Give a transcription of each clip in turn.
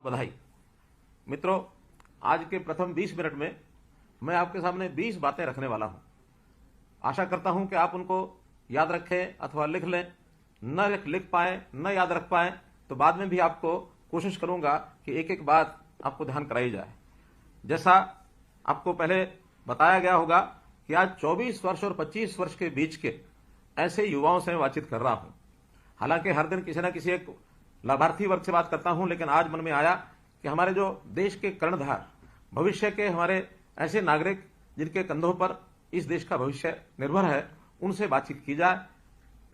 बधाई। मित्रों, आज के प्रथम 20 मिनट में मैं आपके सामने 20 बातें रखने वाला हूं। आशा करता हूं कि आप उनको याद रखें अथवा लिख लें। न लिख पाए, न याद रख पाए तो बाद में भी आपको कोशिश करूंगा कि एक एक बात आपको ध्यान कराई जाए। जैसा आपको पहले बताया गया होगा कि आज 24 वर्ष और 25 वर्ष के बीच के ऐसे युवाओं से मैं बातचीत कर रहा हूं। हालांकि हर दिन किसी न किसी एक लाभार्थी वर्ग से बात करता हूं, लेकिन आज मन में आया कि हमारे जो देश के कर्णधार, भविष्य के हमारे ऐसे नागरिक जिनके कंधों पर इस देश का भविष्य निर्भर है, उनसे बातचीत की जाए।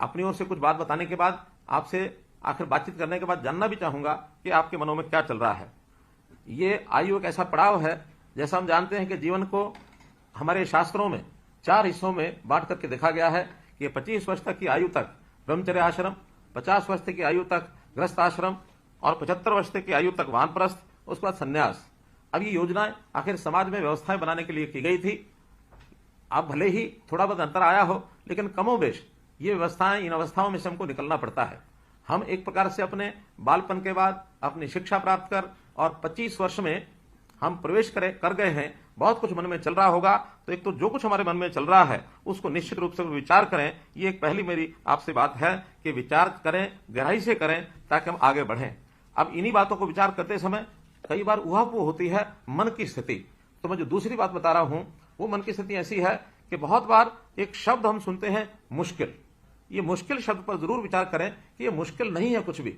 अपनी ओर से कुछ बात बताने के बाद आपसे आखिर बातचीत करने के बाद जानना भी चाहूंगा कि आपके मनों में क्या चल रहा है। ये आयु एक ऐसा पड़ाव है, जैसा हम जानते हैं कि जीवन को हमारे शास्त्रों में 4 हिस्सों में बांट करके देखा गया है कि 25 वर्ष तक की आयु तक ब्रह्मचर्य आश्रम, 50 वर्ष तक की आयु तक गृहस्थ आश्रम और 75 वर्ष तक की आयु तक वानप्रस्थ, उसके बाद संन्यास। अब ये योजनाएं आखिर समाज में व्यवस्थाएं बनाने के लिए की गई थी। अब भले ही थोड़ा बहुत अंतर आया हो, लेकिन कमोबेश ये व्यवस्थाएं, इन अवस्थाओं में से हमको निकलना पड़ता है। हम एक प्रकार से अपने बालपन के बाद अपनी शिक्षा प्राप्त कर और 25 वर्ष में हम प्रवेश कर गए हैं। बहुत कुछ मन में चल रहा होगा, तो एक तो जो कुछ हमारे मन में चल रहा है उसको निश्चित रूप से विचार करें। ये एक पहली मेरी आपसे बात है कि विचार करें, गहराई से करें, ताकि हम आगे बढ़ें। अब इन्हीं बातों को विचार करते समय कई बार उहापोह होती है मन की स्थिति। तो मैं जो दूसरी बात बता रहा हूं वो मन की स्थिति ऐसी है कि बहुत बार एक शब्द हम सुनते हैं, मुश्किल। ये मुश्किल शब्द पर जरूर विचार करें कि ये मुश्किल नहीं है कुछ भी।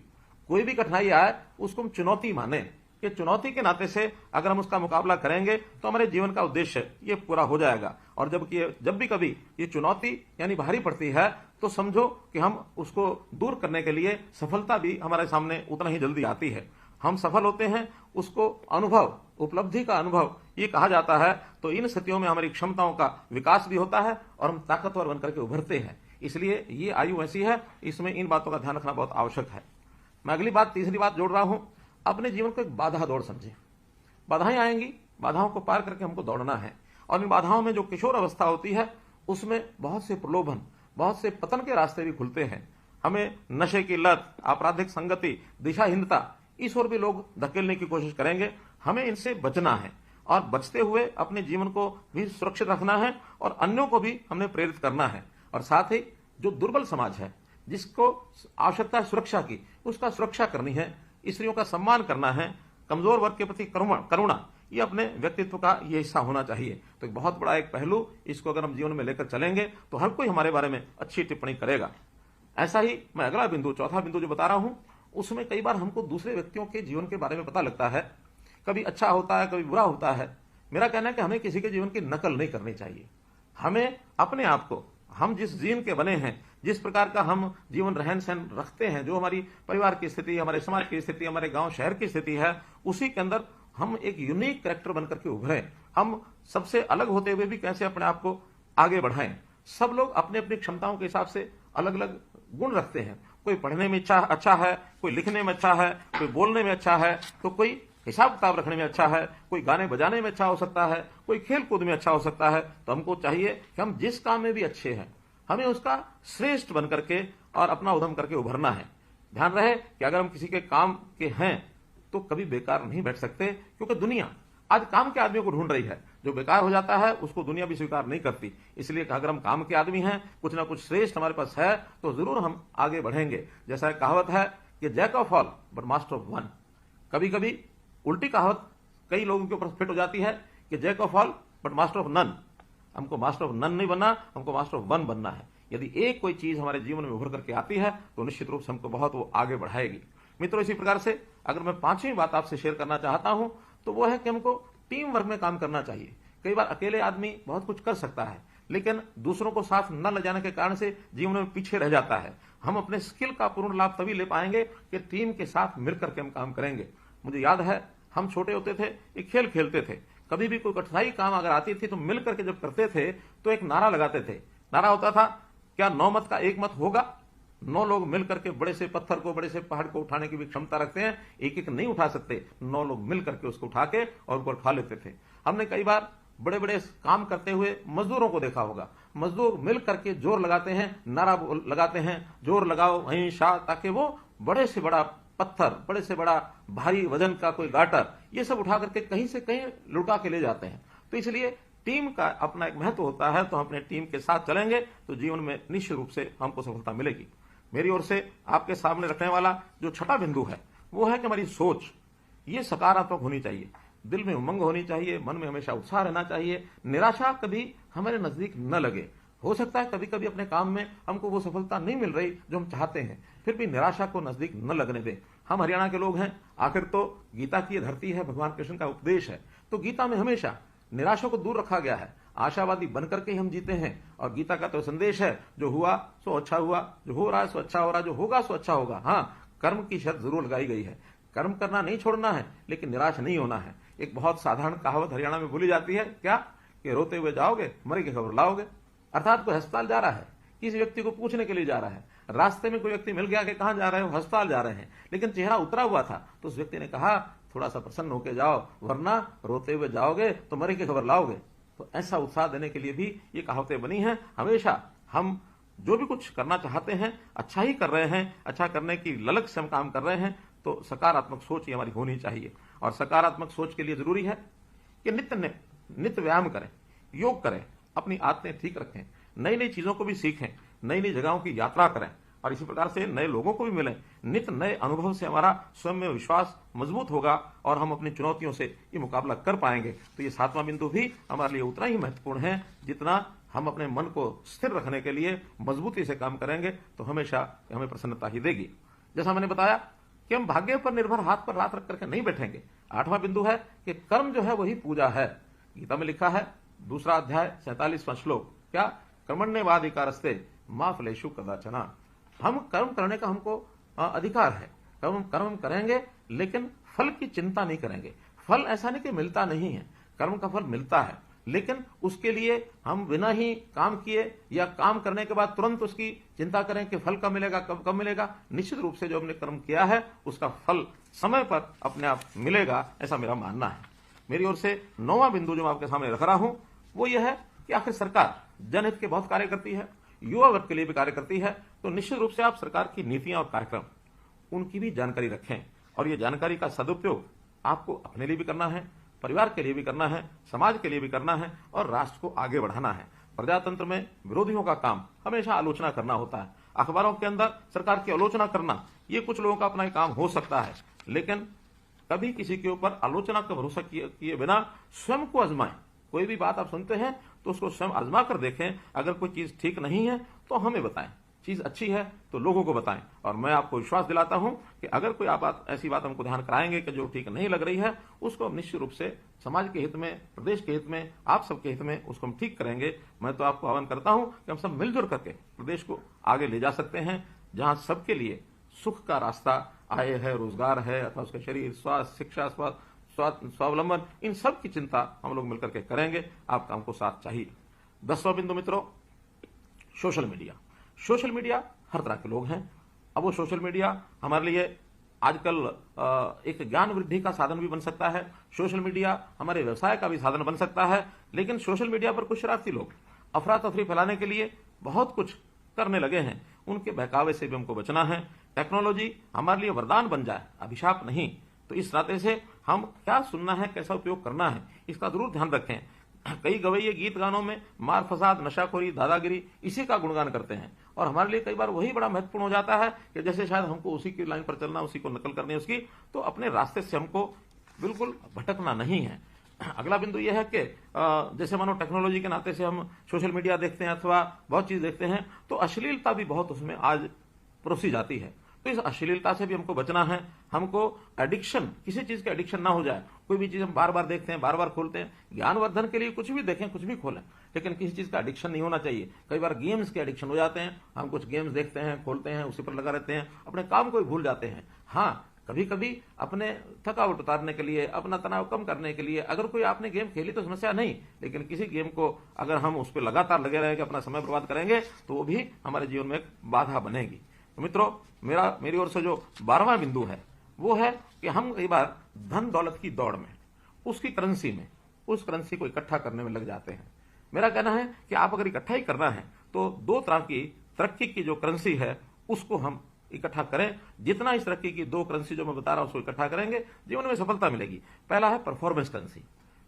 कोई भी कठिनाई आए उसको हम चुनौती माने कि चुनौती के नाते से अगर हम उसका मुकाबला करेंगे तो हमारे जीवन का उद्देश्य ये पूरा हो जाएगा। और जब भी कभी ये चुनौती यानी भारी पड़ती है तो समझो कि हम उसको दूर करने के लिए सफलता भी हमारे सामने उतना ही जल्दी आती है। हम सफल होते हैं, उसको अनुभव, उपलब्धि का अनुभव ये कहा जाता है। तो इन स्थितियों में हमारी क्षमताओं का विकास भी होता है और हम ताकतवर बनकर के उभरते हैं। इसलिए ये आयु ऐसी है, इसमें इन बातों का ध्यान रखना बहुत आवश्यक है। मैं अगली बात, तीसरी बात जोड़ रहा हूं, अपने जीवन को एक बाधा दौड़ समझें। बाधाएं आएंगी, बाधाओं को पार करके हमको दौड़ना है। और इन बाधाओं में जो किशोर अवस्था होती है उसमें बहुत से प्रलोभन, बहुत से पतन के रास्ते भी खुलते हैं। हमें नशे की लत, आपराधिक संगति, दिशाहीनता, इस ओर भी लोग धकेलने की कोशिश करेंगे। हमें इनसे बचना है और बचते हुए अपने जीवन को भी सुरक्षित रखना है और अन्यों को भी हमने प्रेरित करना है। और साथ ही जो दुर्बल समाज है, जिसको आवश्यकता है सुरक्षा की, उसका सुरक्षा करनी है। स्त्रियों का सम्मान करना है। कमजोर वर्ग के प्रति करुणा, ये अपने व्यक्तित्व का ये हिस्सा होना चाहिए। तो एक बहुत बड़ा एक पहलू, इसको अगर हम जीवन में लेकर चलेंगे तो हर कोई हमारे बारे में अच्छी टिप्पणी करेगा। ऐसा ही मैं अगला बिंदु, चौथा बिंदु जो बता रहा हूं, उसमें कई बार हमको दूसरे व्यक्तियों के जीवन के बारे में पता लगता है। कभी अच्छा होता है, कभी बुरा होता है। मेरा कहना है कि हमें किसी के जीवन की नकल नहीं करनी चाहिए। हमें अपने आप को, हम जिस जीन के बने हैं, जिस प्रकार का हम जीवन रहन सहन रखते हैं, जो हमारी परिवार की स्थिति, हमारे समाज की स्थिति, हमारे गांव शहर की स्थिति है, उसी के अंदर हम एक यूनिक कैरेक्टर बनकर के उभरें। हम सबसे अलग होते हुए भी कैसे अपने आप को आगे बढ़ाएं। सब लोग अपने अपनी क्षमताओं के हिसाब से अलग अलग गुण रखते हैं। कोई पढ़ने में अच्छा है, कोई लिखने में अच्छा है, कोई बोलने में अच्छा है, तो कोई हिसाब किताब रखने में अच्छा है, कोई गाने बजाने में अच्छा हो सकता है, कोई खेल कूद में अच्छा हो सकता है। तो हमको चाहिए कि हम जिस काम में भी अच्छे हैं, हमें उसका श्रेष्ठ बन करके और अपना उद्यम करके उभरना है। ध्यान रहे कि अगर हम किसी के काम के हैं तो कभी बेकार नहीं बैठ सकते, क्योंकि दुनिया आज काम के आदमियों को ढूंढ रही है। जो बेकार हो जाता है उसको दुनिया भी स्वीकार नहीं करती। इसलिए अगर हम काम के आदमी हैं, कुछ ना कुछ श्रेष्ठ हमारे पास है, तो जरूर हम आगे बढ़ेंगे। जैसा एक कहावत है कि jack of all but master of one. कभी कभी उल्टी कहावत कई लोगों के ऊपर फिट हो जाती है कि jack of all but master of none. हमको मास्टर ऑफ नन नहीं बनना, हमको मास्टर ऑफ वन बनना है। यदि एक कोई चीज हमारे जीवन में उभर करके आती है तो निश्चित रूप से हमको बहुत वो आगे बढ़ाएगी। मित्रों, इसी प्रकार से अगर मैं 5वीं बात आपसे शेयर करना चाहता हूं तो वो है कि हमको टीम वर्क में काम करना चाहिए। कई बार अकेले आदमी बहुत कुछ कर सकता है, लेकिन दूसरों को साथ न ले जाने के कारण से जीवन में पीछे रह जाता है। हम अपने स्किल का पूर्ण लाभ तभी ले पाएंगे कि टीम के साथ मिलकर के हम काम करेंगे। मुझे याद है, हम छोटे होते थे, एक खेल खेलते थे। कभी भी कोई कठिनाई काम अगर आती थी तो मिलकर के जब करते थे तो एक नारा लगाते थे। नारा होता था, क्या 9 मत का 1 मत होगा? 9 लोग मिलकर के बड़े से पत्थर को, बड़े से पहाड़ को उठाने की भी क्षमता रखते हैं। एक एक नहीं उठा सकते, 9 लोग मिलकर के उसको उठा के और ऊपर उठा लेते थे। हमने कई बार बड़े बड़े काम करते हुए मजदूरों को देखा होगा। मजदूर मिल करके जोर लगाते हैं, नारा लगाते हैं, जोर लगाओ वहीं शाह, ताकि वो बड़े से बड़ा पत्थर, बड़े से बड़ा भारी वजन का कोई गाटर, ये सब उठा करके कहीं से कहीं लुटा के ले जाते हैं। तो इसलिए टीम का अपना एक महत्व होता है, तो हम अपने टीम के साथ चलेंगे तो जीवन में निश्चित रूप से हमको सफलता मिलेगी। मेरी ओर से आपके सामने रखने वाला जो छठा बिंदु है वो है कि हमारी सोच ये सकारात्मक होनी चाहिए, दिल में उमंग होनी चाहिए, मन में हमेशा उत्साह रहना चाहिए, निराशा कभी हमारे नजदीक न लगे। हो सकता है कभी कभी अपने काम में हमको वो सफलता नहीं मिल रही जो हम चाहते हैं, फिर भी निराशा को नजदीक न लगने दें। हम हरियाणा के लोग हैं, आखिर तो गीता की धरती है, भगवान कृष्ण का उपदेश है, तो गीता में हमेशा निराशा को दूर रखा गया है, आशावादी बनकर के हम जीते हैं। और गीता का तो संदेश है, जो हुआ सो अच्छा हुआ, जो हो रहा है सो अच्छा हो रहा है, जो होगा सो अच्छा होगा। हाँ, कर्म की शर्त जरूर लगाई गई है, कर्म करना नहीं छोड़ना है, लेकिन निराश नहीं होना है। एक बहुत साधारण कहावत हरियाणा में बोली जाती है, क्या कि रोते हुए जाओगे मरे की खबर लाओगे। अर्थात कोई अस्पताल जा रहा है, किसी व्यक्ति को पूछने के लिए जा रहा है, रास्ते में कोई व्यक्ति मिल गया कि कहां जा रहे हो, अस्पताल जा रहे हैं, लेकिन चेहरा उतरा हुआ था, तो उस व्यक्ति ने कहा थोड़ा सा प्रसन्न होकर जाओ, वरना रोते हुए जाओगे तो मरे की खबर लाओगे। तो ऐसा उत्साह देने के लिए भी ये कहावतें बनी हैं। हमेशा हम जो भी कुछ करना चाहते हैं, अच्छा ही कर रहे हैं, अच्छा करने की ललक से हम काम कर रहे हैं, तो सकारात्मक सोच ही हमारी होनी चाहिए। और सकारात्मक सोच के लिए जरूरी है कि नित्य व्यायाम करें, योग करें, अपनी आदतें ठीक रखें, नई नई चीजों को भी सीखें, नई नई जगहों की यात्रा करें और इसी प्रकार से नए लोगों को भी मिलें। नित्य नए अनुभव से हमारा स्वयं में विश्वास मजबूत होगा और हम अपनी चुनौतियों से ये मुकाबला कर पाएंगे। तो ये सातवां बिंदु भी हमारे लिए उतना ही महत्वपूर्ण है जितना हम अपने मन को स्थिर रखने के लिए मजबूती से काम करेंगे, तो हमेशा हमें प्रसन्नता ही देगी। जैसा मैंने बताया कि हम भाग्य पर निर्भर हाथ पर रात रख करके नहीं बैठेंगे। आठवां बिंदु है कि कर्म जो है वही पूजा है। गीता में लिखा है, 2 अध्याय 47वां श्लोक, क्या कर्मण्येवाधिकारस्ते मा फलेषु कदाचन। हम कर्म करने का हमको अधिकार है, कर्म करेंगे, लेकिन फल की चिंता नहीं करेंगे। फल ऐसा नहीं कि मिलता नहीं है, कर्म का फल मिलता है, लेकिन उसके लिए हम बिना ही काम किए या काम करने के बाद तुरंत उसकी चिंता करें कि फल कब मिलेगा, कब मिलेगा। निश्चित रूप से जो हमने कर्म किया है उसका फल समय पर अपने आप मिलेगा, ऐसा मेरा मानना है। मेरी ओर से 9वां बिंदु जो मैं आपके सामने रख रहा हूं वो यह है कि आखिर सरकार जनहित के बहुत कार्य करती है, युवा वर्ग के लिए भी कार्य करती है, तो निश्चित रूप से आप सरकार की नीतियां और कार्यक्रम उनकी भी जानकारी रखें। और ये जानकारी का सदुपयोग आपको अपने लिए भी करना है, परिवार के लिए भी करना है, समाज के लिए भी करना है और राष्ट्र को आगे बढ़ाना है। प्रजातंत्र में विरोधियों का काम हमेशा आलोचना करना होता है। अखबारों के अंदर सरकार की आलोचना करना ये कुछ लोगों का अपना काम हो सकता है, लेकिन कभी किसी के ऊपर आलोचना का भरोसा किए बिना स्वयं को आजमाएं। कोई भी बात आप सुनते हैं तो उसको स्वयं आजमा कर देखें। अगर कोई चीज ठीक नहीं है तो हमें बताएं, चीज अच्छी है तो लोगों को बताएं। और मैं आपको विश्वास दिलाता हूं कि अगर कोई आप ऐसी बात हमको ध्यान कराएंगे कि जो ठीक नहीं लग रही है, उसको हम निश्चित रूप से समाज के हित में, प्रदेश के हित में, आप सबके हित में उसको हम ठीक करेंगे। मैं तो आपको आह्वान करता हूं कि हम सब मिलजुल करके प्रदेश को आगे ले जा सकते हैं, जहां सबके लिए सुख का रास्ता, आय है, रोजगार है, अथवा उसका शरीर, स्वास्थ्य, शिक्षा, स्वावलंबन, इन सब की चिंता हम लोग मिलकर के करेंगे। आपका हमको साथ चाहिए। 10वां बिंदु मित्रों, सोशल मीडिया। सोशल मीडिया हर तरह के लोग हैं। अब वो सोशल मीडिया हमारे लिए आजकल एक ज्ञान वृद्धि का साधन भी बन सकता है, सोशल मीडिया हमारे व्यवसाय का भी साधन बन सकता है। लेकिन सोशल मीडिया पर कुछ शरारती लोग अफरा तफरी फैलाने के लिए बहुत कुछ करने लगे हैं, उनके बहकावे से भी हमको बचना है। टेक्नोलॉजी हमारे लिए वरदान बन जाए, अभिशाप नहीं। तो इस नाते से हम क्या सुनना है, कैसा उपयोग करना है, इसका जरूर ध्यान रखें। कई गवैये गीत गानों में मार फसाद, नशाखोरी, दादागिरी इसी का गुणगान करते हैं, और हमारे लिए कई बार वही बड़ा महत्वपूर्ण हो जाता है कि जैसे शायद हमको उसी की लाइन पर चलना, उसी को नकल करनी है उसकी, तो अपने रास्ते से हमको बिल्कुल भटकना नहीं है। अगला बिंदु यह है कि जैसे मानो टेक्नोलॉजी के नाते से हम सोशल मीडिया देखते हैं अथवा बहुत चीज देखते हैं, तो अश्लीलता भी बहुत उसमें आज परोसी जाती है। तो इस अश्लीलता से भी हमको बचना है। हमको एडिक्शन, किसी चीज का एडिक्शन ना हो जाए। कोई भी चीज हम बार बार देखते हैं, बार बार खोलते हैं, ज्ञानवर्धन के लिए कुछ भी देखें, कुछ भी खोलें, लेकिन किसी चीज का एडिक्शन नहीं होना चाहिए। कई बार गेम्स के एडिक्शन हो जाते हैं, हम कुछ गेम्स देखते हैं, खोलते हैं, उसी पर लगा रहते हैं, अपने काम को भी भूल जाते हैं। हाँ, कभी कभी अपने थकावट उतारने के लिए, अपना तनाव कम करने के लिए अगर कोई आपने गेम खेली तो समस्या नहीं, लेकिन किसी गेम को अगर हम उस पर लगातार लगे रहेंगे, अपना समय बर्बाद करेंगे, तो वो भी हमारे जीवन में एक बाधा बनेगी। तो मित्रों, मेरी ओर से जो 12वां बिंदु है वो है कि हम कई बार धन दौलत की दौड़ में, उसकी करेंसी में, उस करेंसी को इकट्ठा करने में लग जाते हैं। मेरा कहना है कि आप अगर इकट्ठा ही करना है तो 2 तरह की तरक्की की जो करेंसी है उसको हम इकट्ठा करें। जितना इस तरक्की की 2 करेंसी जो मैं बता रहा हूं उसको इकट्ठा करेंगे, जीवन में सफलता मिलेगी। पहला है परफॉर्मेंस करेंसी,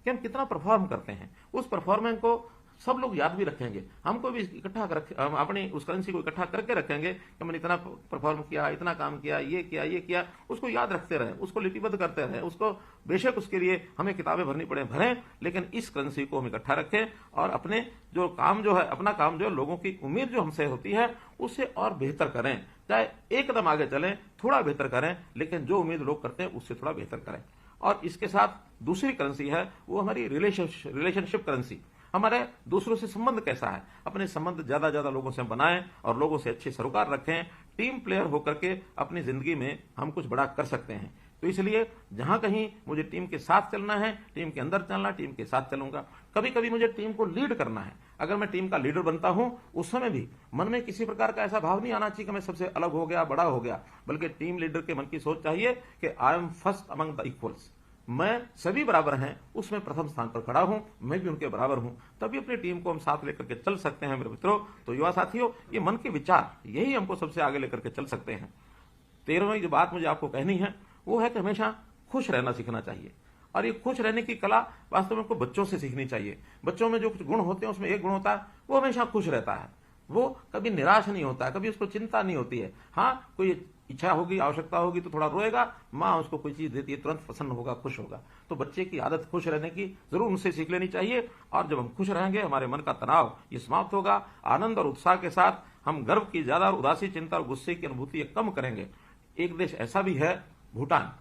कि हम कितना परफॉर्म करते हैं। उस परफॉर्मेंस को सब लोग याद भी रखेंगे, हमको भी इकट्ठा हम अपनी उस करेंसी को इकट्ठा करके रखेंगे कि मैंने इतना परफॉर्म किया, इतना काम किया, ये किया, उसको याद रखते रहें, उसको लिपिबद्ध करते रहें। उसको बेशक उसके लिए हमें किताबें भरनी पड़े भरें, लेकिन इस करेंसी को हम इकट्ठा रखें और अपने जो काम जो है, अपना काम जो लोगों की उम्मीद जो हमसे होती है उससे और बेहतर करें। चाहे एक कदम आगे चलें, थोड़ा बेहतर करें, लेकिन जो उम्मीद लोग करते हैं उससे थोड़ा बेहतर करें। और इसके साथ दूसरी करेंसी है, वो हमारी रिलेशनशिप करेंसी। हमारे दूसरों से संबंध कैसा है, अपने संबंध ज्यादा लोगों से बनाएं और लोगों से अच्छे सरोकार रखें। टीम प्लेयर होकर के अपनी जिंदगी में हम कुछ बड़ा कर सकते हैं। तो इसलिए जहां कहीं मुझे टीम के साथ चलना है, टीम के अंदर चलना, टीम के साथ चलूंगा। कभी कभी मुझे टीम को लीड करना है, अगर मैं टीम का लीडर बनता हूं उस समय भी मन में किसी प्रकार का ऐसा भाव नहीं आना चाहिए कि मैं सबसे अलग हो गया, बड़ा हो गया, बल्कि टीम लीडर के मन की सोच चाहिए कि I am first among the equals, मैं सभी बराबर हैं उसमें प्रथम स्थान पर खड़ा हूं, मैं भी उनके बराबर हूं। तभी अपनी टीम को हम साथ लेकर के चल सकते हैं मेरे मित्रों। तो युवा साथियों, ये मन के विचार यही हमको सबसे आगे लेकर के चल सकते हैं। 13वीं जो बात मुझे आपको कहनी है वो है कि हमेशा खुश रहना सीखना चाहिए। और ये खुश रहने की कला वास्तव में आपको बच्चों से सीखनी चाहिए। बच्चों में जो कुछ गुण होते हैं उसमें एक गुण होता है वो हमेशा खुश रहता है, वो कभी निराश नहीं होता है, कभी उसको चिंता नहीं होती है। हाँ, कोई इच्छा होगी, आवश्यकता होगी तो थोड़ा रोएगा, माँ उसको कोई चीज देती है तुरंत प्रसन्न होगा, खुश होगा। तो बच्चे की आदत खुश रहने की जरूर उनसे सीख लेनी चाहिए। और जब हम खुश रहेंगे हमारे मन का तनाव ये समाप्त होगा। आनंद और उत्साह के साथ हम गर्व की ज्यादा और उदासी, चिंता और गुस्से की अनुभूति कम करेंगे। एक देश ऐसा भी है भूटान,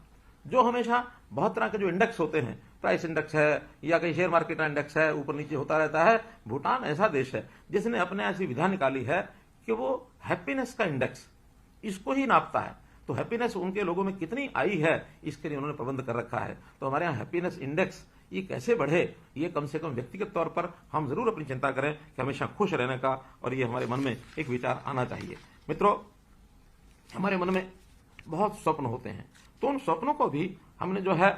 जो हमेशा बहुत तरह के जो इंडेक्स होते हैं, प्राइस इंडेक्स है या कहीं शेयर मार्केट का इंडेक्स है, ऊपर नीचे होता रहता है। भूटान ऐसा देश है जिसने अपने ऐसी विधा निकाली है कि वो हैप्पीनेस का इंडेक्स इसको ही नापता है। तो हैप्पीनेस उनके लोगों में कितनी आई है इसके लिए उन्होंने प्रबंध कर रखा है। तो हमारे यहाँ हैप्पीनेस इंडेक्स ये कैसे बढ़े, ये कम से कम व्यक्तिगत तौर पर हम जरूर अपनी चिंता करें कि हमेशा खुश रहने का, और ये हमारे मन में एक विचार आना चाहिए। मित्रों, हमारे मन में बहुत स्वप्न होते हैं, तो उन स्वप्नों को भी हमने जो है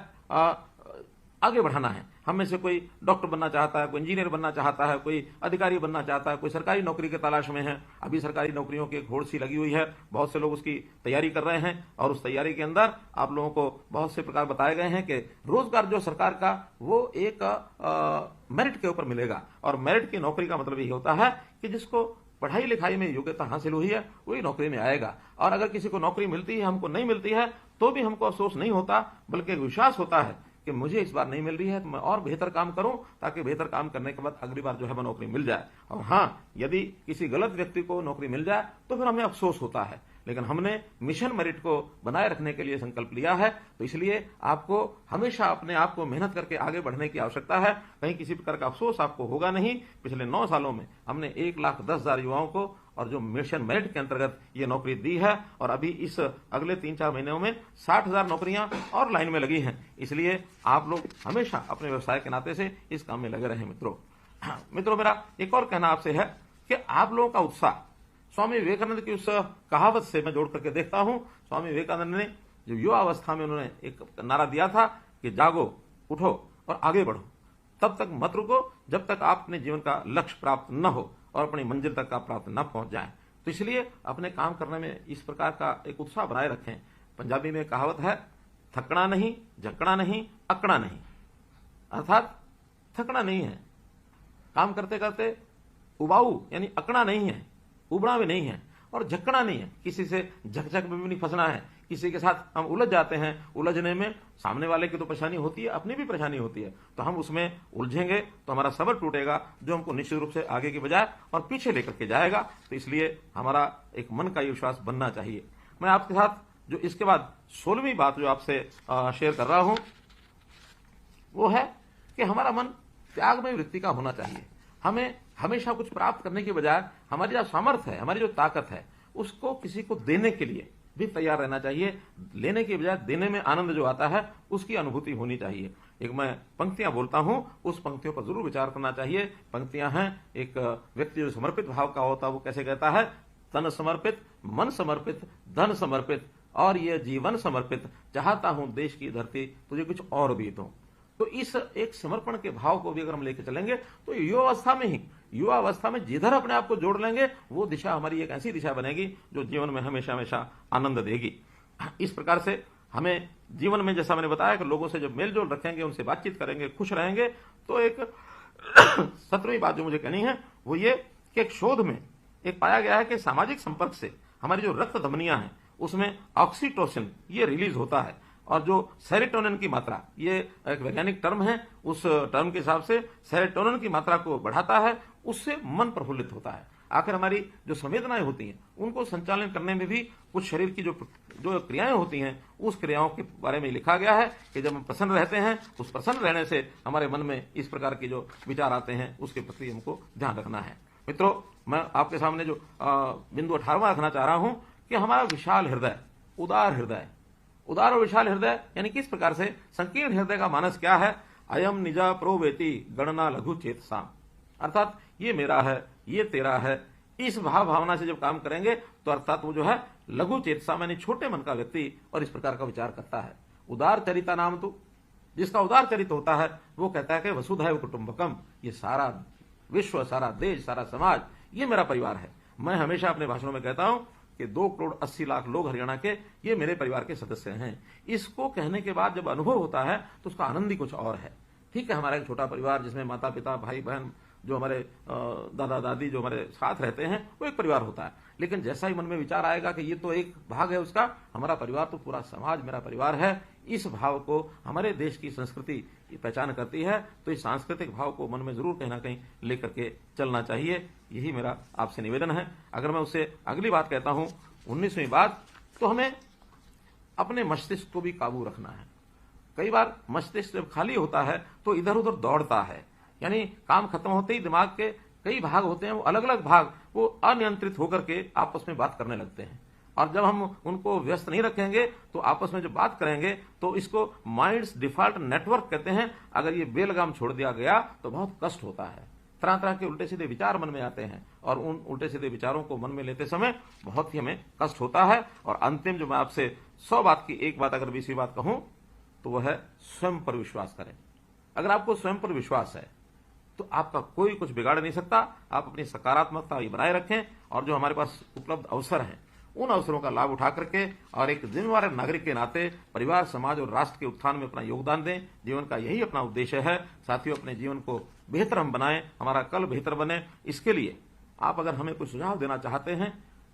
आगे बढ़ाना है। हम में से कोई डॉक्टर बनना चाहता है, कोई इंजीनियर बनना चाहता है, कोई अधिकारी बनना चाहता है, कोई सरकारी नौकरी की तलाश में है। अभी सरकारी नौकरियों की एक होड़ सी लगी हुई है, बहुत से लोग उसकी तैयारी कर रहे हैं। और उस तैयारी के अंदर आप लोगों को बहुत से प्रकार बताए गए हैं कि रोजगार जो सरकार का वो एक मेरिट के ऊपर मिलेगा। और मेरिट की नौकरी का मतलब ये होता है कि जिसको पढ़ाई लिखाई में योग्यता हासिल हुई है वही नौकरी में आएगा। और अगर किसी को नौकरी मिलती है, हमको नहीं मिलती है, तो भी हमको अफसोस नहीं होता, बल्कि विश्वास होता है कि मुझे इस बार नहीं मिल रही है तो मैं और बेहतर काम करूं, ताकि बेहतर काम करने के बाद अगली बार जो है वो नौकरी मिल जाए। और हाँ, यदि किसी गलत व्यक्ति को नौकरी मिल जाए तो फिर हमें अफसोस होता है, लेकिन हमने मिशन मेरिट को बनाए रखने के लिए संकल्प लिया है। तो इसलिए आपको हमेशा अपने आप को मेहनत करके आगे बढ़ने की आवश्यकता है, कहीं किसी प्रकार का अफसोस आपको होगा नहीं। पिछले 9 सालों में हमने 1,10,000 युवाओं को और जो मिशन मेरिट के अंतर्गत ये नौकरी दी है, और अभी इस अगले 3-4 महीनों में 60,000 नौकरियां और लाइन में लगी हैं। इसलिए आप लोग हमेशा अपने व्यवसाय के नाते से इस काम में लगे रहें। मित्रों, मेरा एक और कहना आपसे है कि आप लोगों का उत्साह स्वामी विवेकानंद की उस कहावत से मैं जोड़ करके देखता हूं। स्वामी विवेकानंद ने जो युवा अवस्था में उन्होंने एक नारा दिया था कि जागो, उठो और आगे बढ़ो, तब तक मत रुको जब तक आप अपने जीवन का लक्ष्य प्राप्त न हो और अपनी मंजिल तक आप प्राप्त न पहुंच जाएं। तो इसलिए अपने काम करने में इस प्रकार का एक उत्साह बनाए रखें। पंजाबी में कहावत है, थकना नहीं, झकना नहीं, अकड़ा नहीं। अर्थात थकना नहीं है, काम करते करते उबाऊ यानी अकड़ा नहीं है, उबड़ा भी नहीं है, और झकना नहीं है, किसी से झकझक में भी नहीं फंसना है। किसी के साथ हम उलझ जाते हैं, उलझने में सामने वाले की तो परेशानी होती है, अपनी भी परेशानी होती है, तो हम उसमें उलझेंगे तो हमारा सबर टूटेगा, जो हमको निश्चित रूप से आगे की बजाय और पीछे लेकर के जाएगा। तो इसलिए हमारा एक मन का विश्वास बनना चाहिए। मैं आपके साथ जो इसके बाद 16वीं बात जो आपसे शेयर कर रहा हूं वो है कि हमारा मन त्यागमय वृत्ति का होना चाहिए। हमें हमेशा कुछ प्राप्त करने के बजाय हमारी जो सामर्थ्य है, हमारी जो ताकत है, उसको किसी को देने के लिए भी तैयार रहना चाहिए। लेने के बजाय देने में आनंद जो आता है उसकी अनुभूति होनी चाहिए। एक मैं पंक्तियां बोलता हूं, उस पंक्तियों पर जरूर विचार करना चाहिए। पंक्तियां हैं, एक व्यक्ति जो समर्पित भाव का होता है वो कैसे कहता है, तन समर्पित, मन समर्पित, धन समर्पित और ये जीवन समर्पित, चाहता हूं देश की धरती तुझे कुछ और भी दूं। तो इस एक समर्पण के भाव को भी अगर हम लेकर चलेंगे तो युवावस्था में ही युवा अवस्था में जिधर अपने आप को जोड़ लेंगे वो दिशा हमारी एक ऐसी दिशा बनेगी जो जीवन में हमेशा हमेशा आनंद देगी। इस प्रकार से हमें जीवन में, जैसा मैंने बताया, कि लोगों से जब मेलजोल रखेंगे, उनसे बातचीत करेंगे, खुश रहेंगे, तो एक 17वीं बात जो मुझे कहनी है वो ये कि एक शोध में एक पाया गया है कि सामाजिक संपर्क से हमारी जो रक्त धमनियां हैं उसमें ऑक्सीटोसिन ये रिलीज होता है, और जो सेरोटोनिन की मात्रा, ये एक वैज्ञानिक टर्म है, उस टर्म के हिसाब से सेरोटोनिन की मात्रा को बढ़ाता है, उससे मन प्रफुल्लित होता है। आखिर हमारी जो संवेदनाएं होती हैं उनको संचालन करने में भी कुछ शरीर की जो क्रियाएं होती हैं, उस क्रियाओं के बारे में लिखा गया है कि जब हम प्रसन्न रहते हैं, उस प्रसन्न रहने से हमारे मन में इस प्रकार के जो विचार आते हैं उसके प्रति हमको ध्यान रखना है। मित्रों, मैं आपके सामने जो बिंदु 18वां रखना चाह रहा हूं कि हमारा विशाल हृदय, उदार हृदय, उदार और विशाल हृदय यानी किस प्रकार से संकीर्ण हृदय का मानस क्या है। अयम निजा प्रोवेति गणना लघु चेतसा, अर्थात ये मेरा है, ये तेरा है, इस भाव भावना से जब काम करेंगे तो अर्थात वो जो है लघु चेतसा यानी छोटे मन का व्यक्ति और इस प्रकार का विचार करता है। उदार चरिता नाम तो, जिसका उदार चरित्र होता है वो कहता है कि वसुधैव कुटुंबकम, ये सारा विश्व, सारा देश, सारा समाज ये मेरा परिवार है। मैं हमेशा अपने भाषणों में कहता हूं कि 2,80,00,000 लोग हरियाणा के ये मेरे परिवार के सदस्य हैं। इसको कहने के बाद जब अनुभव होता है तो उसका आनंद ही कुछ और है। ठीक है, हमारा एक छोटा परिवार जिसमें माता पिता, भाई बहन, जो हमारे दादा दादी जो हमारे साथ रहते हैं, वो एक परिवार होता है। लेकिन जैसा ही मन में विचार आएगा कि ये तो एक भाग है उसका, हमारा परिवार तो पूरा समाज मेरा परिवार है, इस भाव को हमारे देश की संस्कृति पहचान करती है, तो इस सांस्कृतिक भाव को मन में जरूर कहीं ना कहीं लेकर के चलना चाहिए। यही मेरा आपसे निवेदन है। अगर मैं उससे अगली बात कहता हूं, 19वीं बात, तो हमें अपने मस्तिष्क को भी काबू रखना है। कई बार मस्तिष्क जब खाली होता है तो इधर उधर दौड़ता है, यानी काम खत्म होते ही दिमाग के कई भाग होते हैं, वो अलग अलग भाग वो अनियंत्रित होकर के आपस में बात करने लगते हैं। और जब हम उनको व्यस्त नहीं रखेंगे तो आपस में जब बात करेंगे तो इसको माइंड्स डिफॉल्ट नेटवर्क कहते हैं। अगर ये बेलगाम छोड़ दिया गया तो बहुत कष्ट होता है, तरह तरह के उल्टे सीधे विचार मन में आते हैं, और उन उल्टे सीधे विचारों को मन में लेते समय बहुत ही हमें कष्ट होता है। और अंतिम जो मैं आपसे 100 बात की एक बात अगर 20वीं बात कहूं तो वह है स्वयं पर विश्वास करें। अगर आपको स्वयं पर विश्वास है तो आपका कोई कुछ बिगाड़ नहीं सकता। आप अपनी सकारात्मकता बनाए रखें, और जो हमारे पास उपलब्ध अवसर हैं उन अवसरों का लाभ उठा करके और एक जिम्मेदार नागरिक के नाते परिवार, समाज और राष्ट्र के उत्थान में अपना योगदान दें। जीवन का यही अपना उद्देश्य है। साथियों, अपने जीवन को बेहतर हम बनाएं, हमारा कल बेहतर बने। इसके लिए आप अगर हमें कुछ सुझाव देना चाहते हैं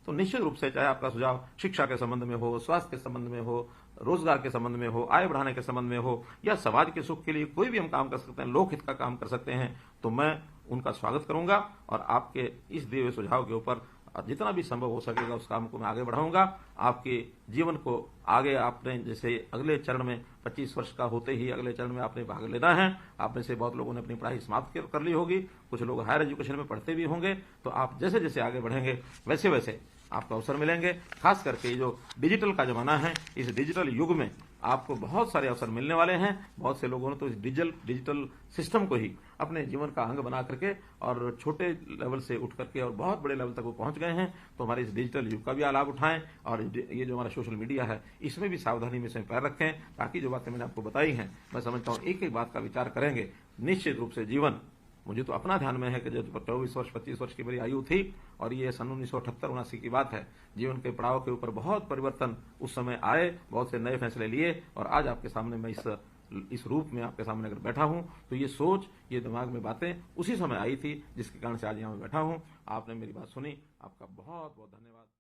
तो निश्चित रूप से, चाहे आपका सुझाव शिक्षा के संबंध में हो, स्वास्थ्य के संबंध में हो, रोजगार के संबंध में हो, आय बढ़ाने के संबंध में हो, या समाज के सुख के लिए कोई भी हम काम कर सकते हैं, लोकहित का काम कर सकते हैं, तो मैं उनका स्वागत करूंगा और आपके इस दिए हुए सुझाव के ऊपर जितना भी संभव हो सकेगा उस काम को मैं आगे बढ़ाऊंगा। आपके जीवन को आगे, आपने जैसे अगले चरण में 25 वर्ष का होते ही अगले चरण में आपने भाग लेना है। आप में से बहुत लोगों ने अपनी पढ़ाई समाप्त कर ली होगी, कुछ लोग हायर एजुकेशन में पढ़ते भी होंगे। तो आप जैसे जैसे आगे बढ़ेंगे वैसे वैसे आपको अवसर मिलेंगे। खास करके जो डिजिटल का जमाना है, इस डिजिटल युग में आपको बहुत सारे अवसर मिलने वाले हैं। बहुत से लोगों ने तो इस डिजिटल सिस्टम को ही अपने जीवन का अंग बना करके और छोटे लेवल से उठ करके और बहुत बड़े लेवल तक वो पहुंच गए हैं। तो हमारे इस डिजिटल युग का भी लाभ उठाएं, और ये जो हमारा सोशल मीडिया है इसमें भी सावधानी में से पैर रखें, ताकि जो बातें मैंने आपको बताई हैं, मैं समझता हूं एक एक बात का विचार करेंगे, निश्चित रूप से जीवन, मुझे तो अपना ध्यान में है कि जब 24 वर्ष 25 वर्ष की मेरी आयु थी, और ये सन 1978-79 की बात है, जीवन के पड़ाव के ऊपर बहुत परिवर्तन उस समय आए, बहुत से नए फैसले लिए, और आज आपके सामने मैं इस रूप में आपके सामने अगर बैठा हूं तो ये सोच, ये दिमाग में बातें उसी समय आई थी, जिसके कारण से आज यहां मैं बैठा हूं। आपने मेरी बात सुनी, आपका बहुत बहुत धन्यवाद।